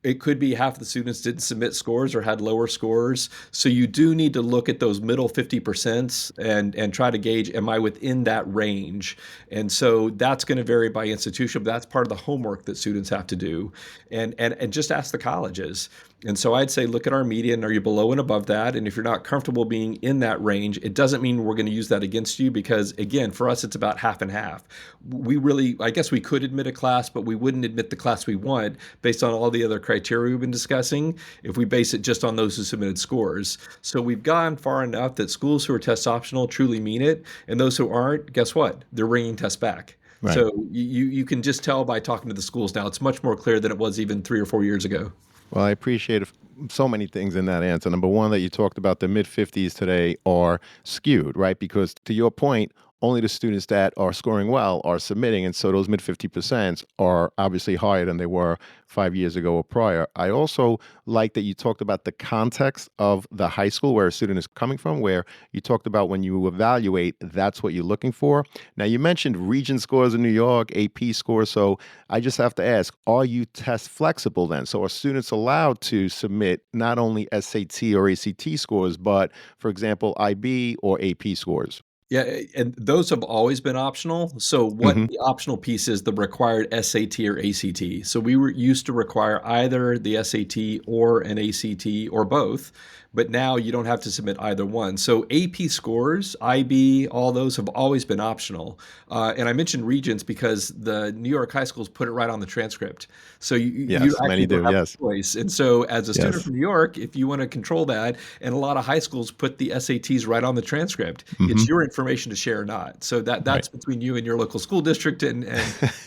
it could be half the students didn't submit scores or had lower scores. So you do need to look at those middle 50% and try to gauge, am I within that range? And so that's going to vary by institution, but that's part of the homework that students have to do. And just ask the colleges. And so I'd say, look at our median. Are you below and above that? And if you're not comfortable being in that range, it doesn't mean we're going to use that against you because, again, for us, it's about half and half. We really, I guess we could admit a class, but we wouldn't admit the class we want based on all the other criteria we've been discussing if we base it just on those who submitted scores. So we've gone far enough that schools who are test optional truly mean it. And those who aren't, guess what? They're bringing tests back. Right. So you can just tell by talking to the schools now. It's much more clear than it was even 3 or 4 years ago. Well, I appreciate so many things in that answer. Number one, that you talked about the mid 50s today are skewed, right? Because to your point, only the students that are scoring well are submitting. And so those mid 50% are obviously higher than they were 5 years ago or prior. I also like that you talked about the context of the high school where a student is coming from, where you talked about when you evaluate, that's what you're looking for. Now, you mentioned Regent scores in New York, AP scores. So I just have to ask, are you test flexible then? So are students allowed to submit not only SAT or ACT scores, but, for example, IB or AP scores? Yeah, and those have always been optional. So what Hmm. the optional piece is the required SAT or ACT. So we were used to require either the SAT or an ACT or both. but now you don't have to submit either one. So AP scores, IB, all those have always been optional. And I mentioned Regents because the New York high schools put it right on the transcript. So you Yes, actually many don't do. have Yes. a choice. And so as a student Yes. from New York, if you want to control that, and a lot of high schools put the SATs right on the transcript, Hmm. it's your information to share or not. So Right. that's between you and your local school district. And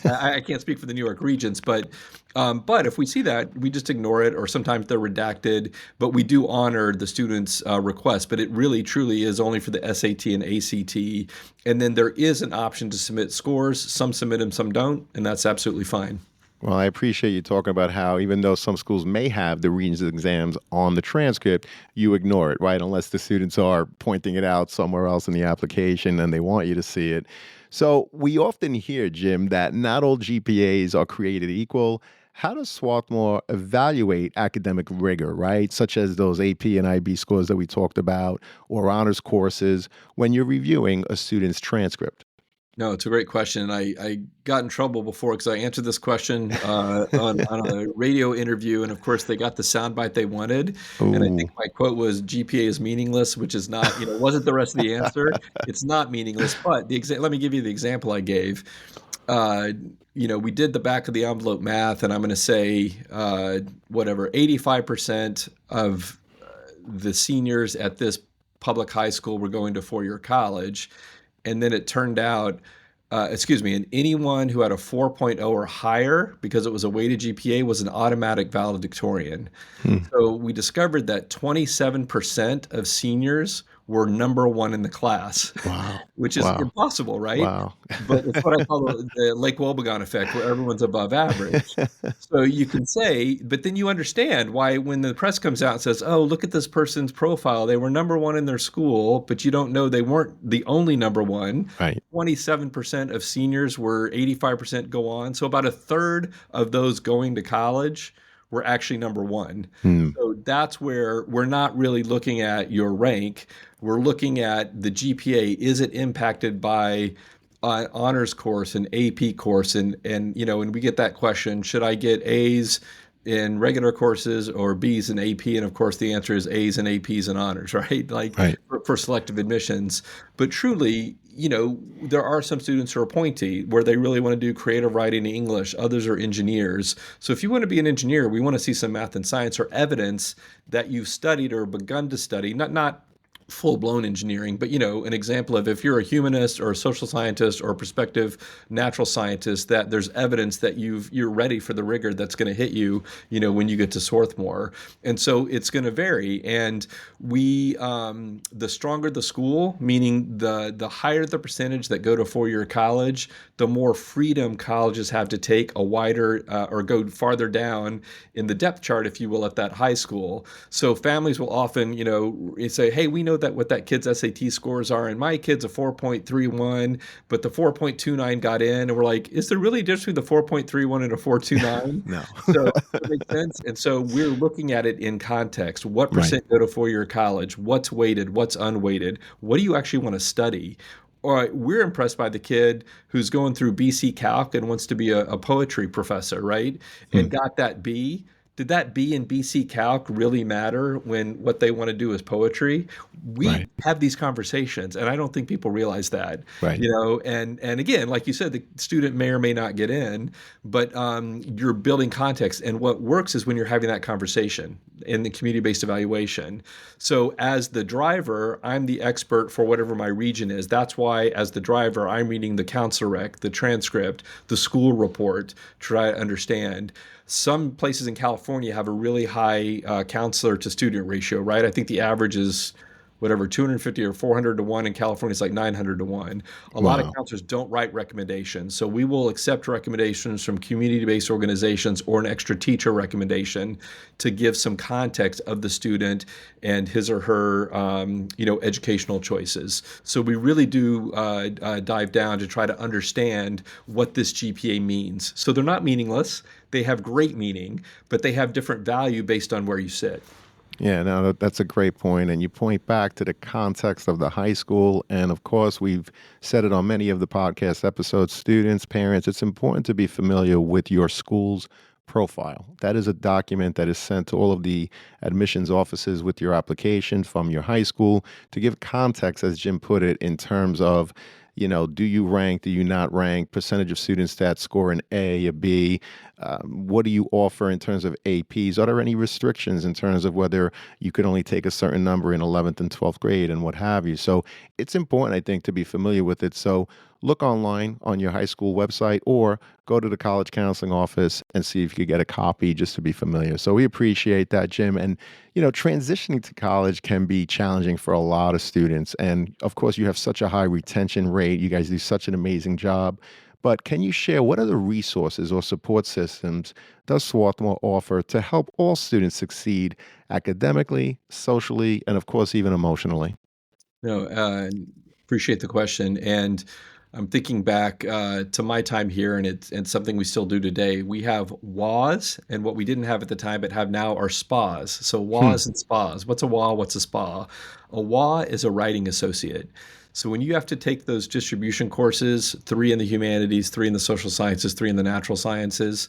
I can't speak for the New York Regents, but if we see that, we just ignore it, or sometimes they're redacted. But we do honor the student's request. But it really, truly is only for the SAT and ACT. And then there is an option to submit scores. Some submit them, some don't, and that's absolutely fine. Well, I appreciate you talking about how even though some schools may have the Regents exams on the transcript, you ignore it, right? Unless the students are pointing it out somewhere else in the application and they want you to see it. So we often hear, Jim, that not all GPAs are created equal. How does Swarthmore evaluate academic rigor, right? Such as those AP and IB scores that we talked about, or honors courses, when you're reviewing a student's transcript? No, it's a great question. I got in trouble before because I answered this question on a radio interview, and of course they got the soundbite they wanted. And I Ooh. think my quote was GPA is meaningless, which is not, wasn't the rest of the answer. It's not meaningless, but let me give you the example I gave. Uh, we did the back of the envelope math, and I'm going to say whatever 85% of the seniors at this public high school were going to four-year college. And then it turned out, and anyone who had a 4.0 or higher, because it was a weighted GPA, was an automatic valedictorian. Hmm. So we discovered that 27% of seniors were number one in the class, Wow. which is Wow. impossible, right? Wow. But it's what I call the Lake Wobegon effect, where everyone's above average. So you can say, but then you understand why when the press comes out and says, oh, look at this person's profile, they were number one in their school, but you don't know they weren't the only number one. Right. 27% of seniors were 85% go on. So about a third of those going to college were actually number one. Hmm. So that's where we're not really looking at your rank. We're looking at the GPA. Is it impacted by honors course and AP course? And we get that question, should I get A's in regular courses or B's in AP? And of course, the answer is A's and APs and honors, right? Like Right. for selective admissions. But truly, there are some students who are pointy where they really want to do creative writing in English. Others are engineers. So if you want to be an engineer, we want to see some math and science or evidence that you've studied or begun to study, not full-blown engineering, but an example of if you're a humanist or a social scientist or a prospective natural scientist, that there's evidence that you're ready for the rigor that's going to hit you, when you get to Swarthmore. And so it's going to vary. And the stronger the school, meaning the higher the percentage that go to four-year college, the more freedom colleges have to take a wider or go farther down in the depth chart, if you will, at that high school. So families will often, say, hey, we know that what that kid's SAT scores are, and my kid's a 4.31, but the 4.29 got in, and we're like, is there really a difference between the 4.31 and a 4.29? No. So that makes sense. And so we're looking at it in context. What Right. percent go to four-year college? What's weighted? What's unweighted? What do you actually want to study? Or we're impressed by the kid who's going through BC Calc and wants to be a poetry professor, right? Hmm. And got that B. Did that B in BC Calc really matter when what they want to do is poetry? We Right. have these conversations, and I don't think people realize that. Right. And again, like you said, the student may or may not get in, but you're building context. And what works is when you're having that conversation in the community-based evaluation. So as the driver, I'm the expert for whatever my region is. That's why, as the driver, I'm reading the counselor rec, the transcript, the school report to try to understand. Some places in California have a really high counselor to student ratio, right? I think the average is whatever, 250 or 400 to 1. In California, it's like 900 to 1. A lot of Wow. counselors don't write recommendations. So we will accept recommendations from community-based organizations or an extra teacher recommendation to give some context of the student and his or her, educational choices. So we really do dive down to try to understand what this GPA means. So they're not meaningless. They have great meaning, but they have different value based on where you sit. Yeah, no, that's a great point. And you point back to the context of the high school. And of course, we've said it on many of the podcast episodes, students, parents, it's important to be familiar with your school's profile. That is a document that is sent to all of the admissions offices with your application from your high school to give context, as Jim put it, in terms of, do you rank, do you not rank, percentage of students that score an A, a B, what do you offer in terms of APs? Are there any restrictions in terms of whether you could only take a certain number in 11th and 12th grade and what have you? So it's important, I think, to be familiar with it. So look online on your high school website or go to the college counseling office and see if you could get a copy just to be familiar. So we appreciate that, Jim. And, transitioning to college can be challenging for a lot of students. And of course, you have such a high retention rate. You guys do such an amazing job. But can you share what other resources or support systems does Swarthmore offer to help all students succeed academically, socially, and of course, even emotionally? No, appreciate the question. And I'm thinking back to my time here, and it's something we still do today. We have WAs, and what we didn't have at the time, but have now, are SPAs. So Hmm. WAs and SPAs. What's a WA? What's a SPA? A WA is a writing associate. So when you have to take those distribution courses, 3 in the humanities, 3 in the social sciences, 3 in the natural sciences,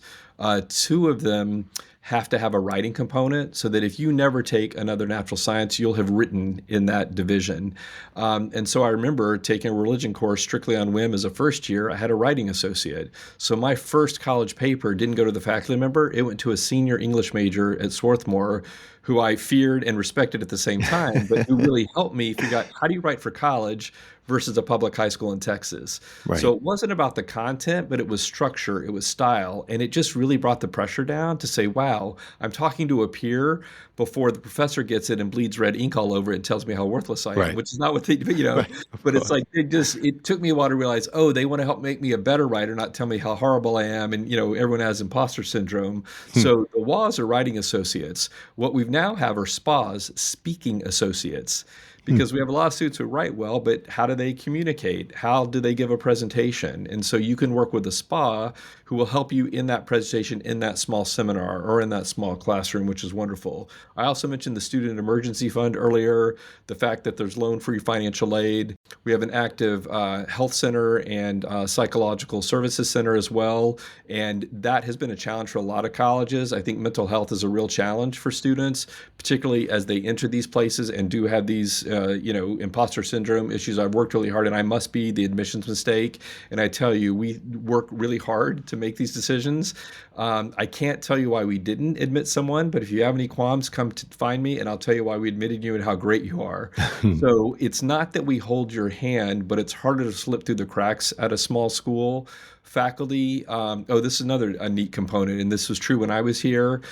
2 of them have to have a writing component so that if you never take another natural science, you'll have written in that division. And so I remember taking a religion course strictly on whim as a first year. I had a writing associate. So my first college paper didn't go to the faculty member. It went to a senior English major at Swarthmore who I feared and respected at the same time, but who really helped me figure out how do you write for college versus a public high school in Texas. So Right. it wasn't about the content, but it was structure, it was style. And it just really brought the pressure down to say, wow, I'm talking to a peer before the professor gets it and bleeds red ink all over it and tells me how worthless I am, Right. which is not what they, Right. Of but it's course. like, it took me a while to realize, oh, they want to help make me a better writer, not tell me how horrible I am. And, everyone has imposter syndrome. Hmm. So the WAs are writing associates. What we've now have are SPAs, speaking associates, Hmm. because we have a lot of students who write well, but how do they communicate? How do they give a presentation? And so you can work with a SPA who will help you in that presentation, in that small seminar, or in that small classroom, which is wonderful. I also mentioned the Student Emergency Fund earlier, the fact that there's loan-free financial aid. We have an active health center and psychological services center as well. And that has been a challenge for a lot of colleges. I think mental health is a real challenge for students, particularly as they enter these places and do have these, imposter syndrome issues. I've worked really hard, and I must be the admissions mistake. And I tell you, we work really hard to make these decisions. I can't tell you why we didn't admit someone, but if you have any qualms, come to find me, and I'll tell you why we admitted you and how great you are. So it's not that we hold your hand, but it's harder to slip through the cracks at a small school. Faculty, this is another a neat component, and this was true when I was here.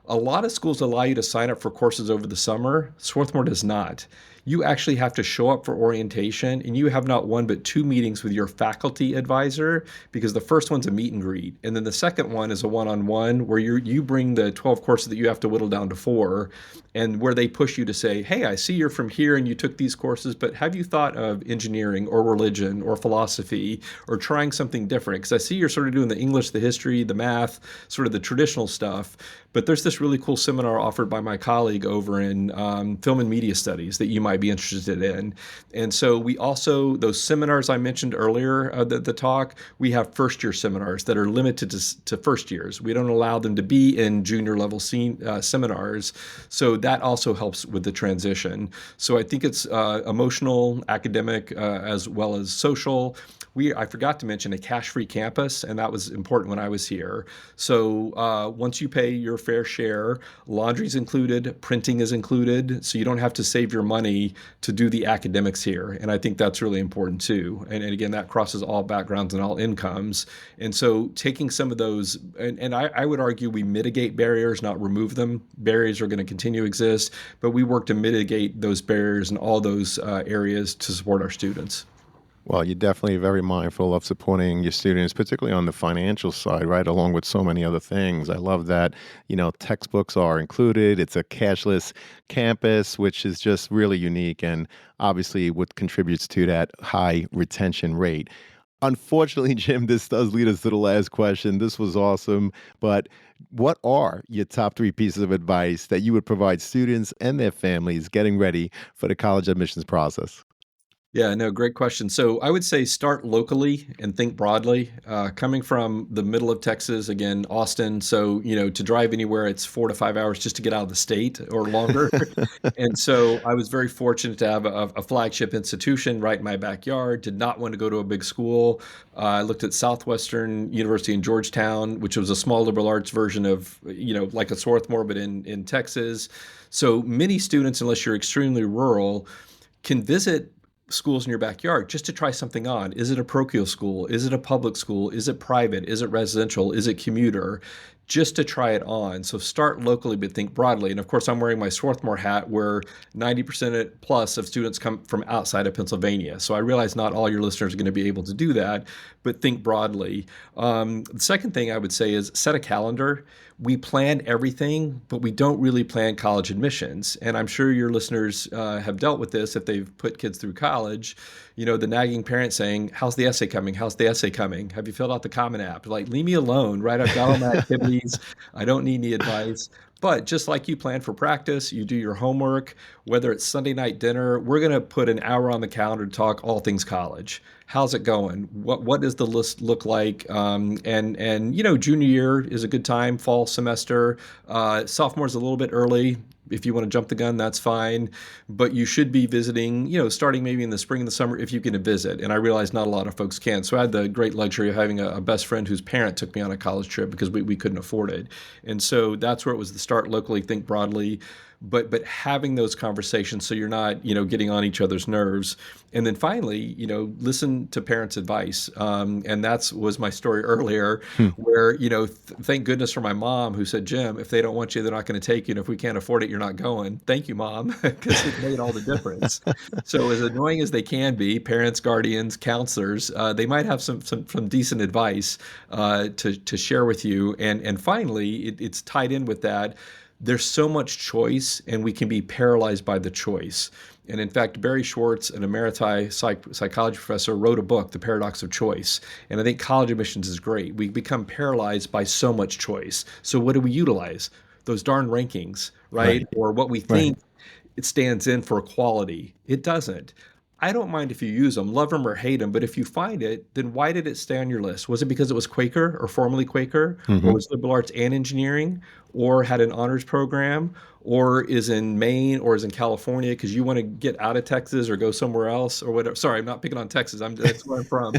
A lot of schools allow you to sign up for courses over the summer. Swarthmore does not. You actually have to show up for orientation, and you have not one but 2 meetings with your faculty advisor, because the first one's a meet and greet, and then the second one is a one-on-one where you bring the 12 courses that you have to whittle down to 4, and where they push you to say, hey, I see you're from here and you took these courses, but have you thought of engineering or religion or philosophy or trying something different? Because I see you're sort of doing the English, the history, the math, sort of the traditional stuff. But there's this really cool seminar offered by my colleague over in film and media studies that you might be interested in. And so we also, those seminars I mentioned earlier, the talk, we have first year seminars that are limited to first years. We don't allow them to be in junior level seminars. So that also helps with the transition. So I think it's emotional, academic, as well as social. I forgot to mention a cash-free campus, and that was important when I was here. So once you pay your fair share, laundry's included, printing is included, so you don't have to save your money to do the academics here. And I think that's really important too. And again, that crosses all backgrounds and all incomes. And so taking some of those, and I would argue we mitigate barriers, not remove them. Barriers are going to continue to exist, but we work to mitigate those barriers in all those areas to support our students. Well, you're definitely very mindful of supporting your students, particularly on the financial side, right? Along with so many other things. I love that, textbooks are included. It's a cashless campus, which is just really unique and obviously what contributes to that high retention rate. Unfortunately, Jim, this does lead us to the last question. This was awesome, but what are your top 3 pieces of advice that you would provide students and their families getting ready for the college admissions process? Yeah, no, great question. So I would say start locally and think broadly. Coming from the middle of Texas, again, Austin. So, to drive anywhere, it's 4 to 5 hours just to get out of the state or longer. And so I was very fortunate to have a flagship institution right in my backyard. Did not want to go to a big school. I looked at Southwestern University in Georgetown, which was a small liberal arts version of, like a Swarthmore, but in Texas. So many students, unless you're extremely rural, can visit schools in your backyard just to try something on. Is it a parochial school? Is it a public school? Is it private? Is it residential? Is it commuter? Just to try it on. So start locally, but think broadly. And of course, I'm wearing my Swarthmore hat where 90% plus of students come from outside of Pennsylvania. So I realize not all your listeners are going to be able to do that, but think broadly. The second thing I would say is set a calendar. We plan everything, but we don't really plan college admissions. And I'm sure your listeners have dealt with this if they've put kids through college. The nagging parent saying, "How's the essay coming? How's the essay coming? Have you filled out the Common App?" Like, leave me alone, right? I've got all my activities. I don't need any advice. But just like you plan for practice, you do your homework, whether it's Sunday night dinner, we're going to put an hour on the calendar to talk all things college. How's it going? What does the list look like? And junior year is a good time, fall semester. Sophomore is a little bit early. If you want to jump the gun, that's fine. But you should be visiting, starting maybe in the spring and the summer if you can visit. And I realize not a lot of folks can. So I had the great luxury of having a best friend whose parent took me on a college trip because we couldn't afford it. And so that's where it was the start locally, think broadly. But having those conversations so you're not, getting on each other's nerves. And then finally, listen to parents' advice. And that's was my story earlier where, thank goodness for my mom who said, "Jim, if they don't want you, they're not going to take you. And if we can't afford it, you're not going." Thank you, Mom, because it made all the difference. So as annoying as they can be, parents, guardians, counselors, they might have some decent advice to share with you. And finally, it's tied in with that. There's so much choice, and we can be paralyzed by the choice. And in fact, Barry Schwartz, an emeriti psychology professor, wrote a book, The Paradox of Choice. And I think college admissions is great. We become paralyzed by so much choice. So what do we utilize? Those darn rankings, right? Or what we think it stands in for quality. It doesn't. I don't mind if you use them, love them or hate them, but if you find it, then why did it stay on your list? Was it because it was Quaker or formerly Quaker, or was liberal arts and engineering, or had an honors program, or is in Maine or is in California because you want to get out of Texas or go somewhere else or whatever? Sorry, I'm not picking on Texas. That's where I'm from.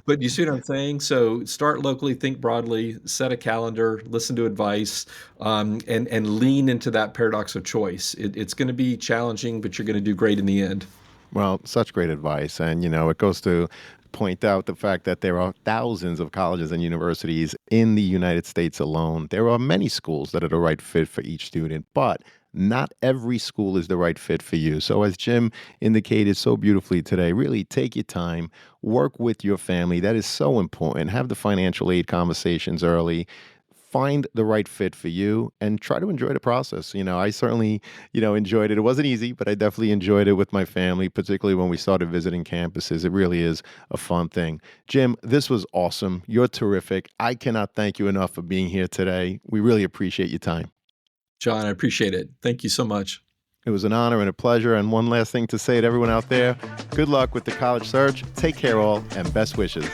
But you see what I'm saying? So start locally, think broadly, set a calendar, listen to advice, and lean into that paradox of choice. It's going to be challenging, but you're going to do great in the end. Well, such great advice. And, it goes to point out the fact that there are thousands of colleges and universities in the United States alone. There are many schools that are the right fit for each student, but not every school is the right fit for you. So as Jim indicated so beautifully today, really take your time, work with your family. That is so important. Have the financial aid conversations early. Find the right fit for you and try to enjoy the process. I certainly, enjoyed it. It wasn't easy, but I definitely enjoyed it with my family, particularly when we started visiting campuses. It really is a fun thing. Jim, this was awesome. You're terrific. I cannot thank you enough for being here today. We really appreciate your time. John, I appreciate it. Thank you so much. It was an honor and a pleasure. And one last thing to say to everyone out there, good luck with the college search. Take care all and best wishes.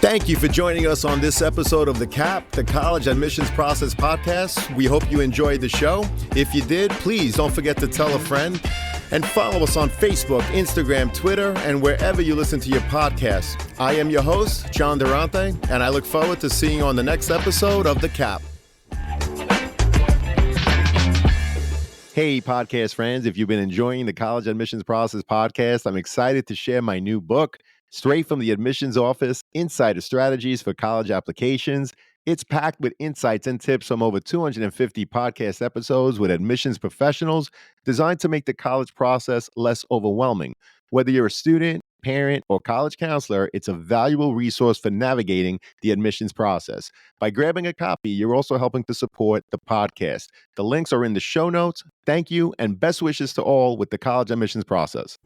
Thank you for joining us on this episode of the CAP, the College Admissions Process Podcast. We hope you enjoyed the show. If you did, please don't forget to tell a friend and follow us on Facebook, Instagram, Twitter, and wherever you listen to your podcasts. I am your host, John Durante, and I look forward to seeing you on the next episode of the CAP. Hey, podcast friends, if you've been enjoying the College Admissions Process Podcast, I'm excited to share my new book, Straight from the Admissions Office, Insider Strategies for College Applications. It's packed with insights and tips from over 250 podcast episodes with admissions professionals designed to make the college process less overwhelming. Whether you're a student, parent, or college counselor, it's a valuable resource for navigating the admissions process. By grabbing a copy, you're also helping to support the podcast. The links are in the show notes. Thank you, and best wishes to all with the college admissions process.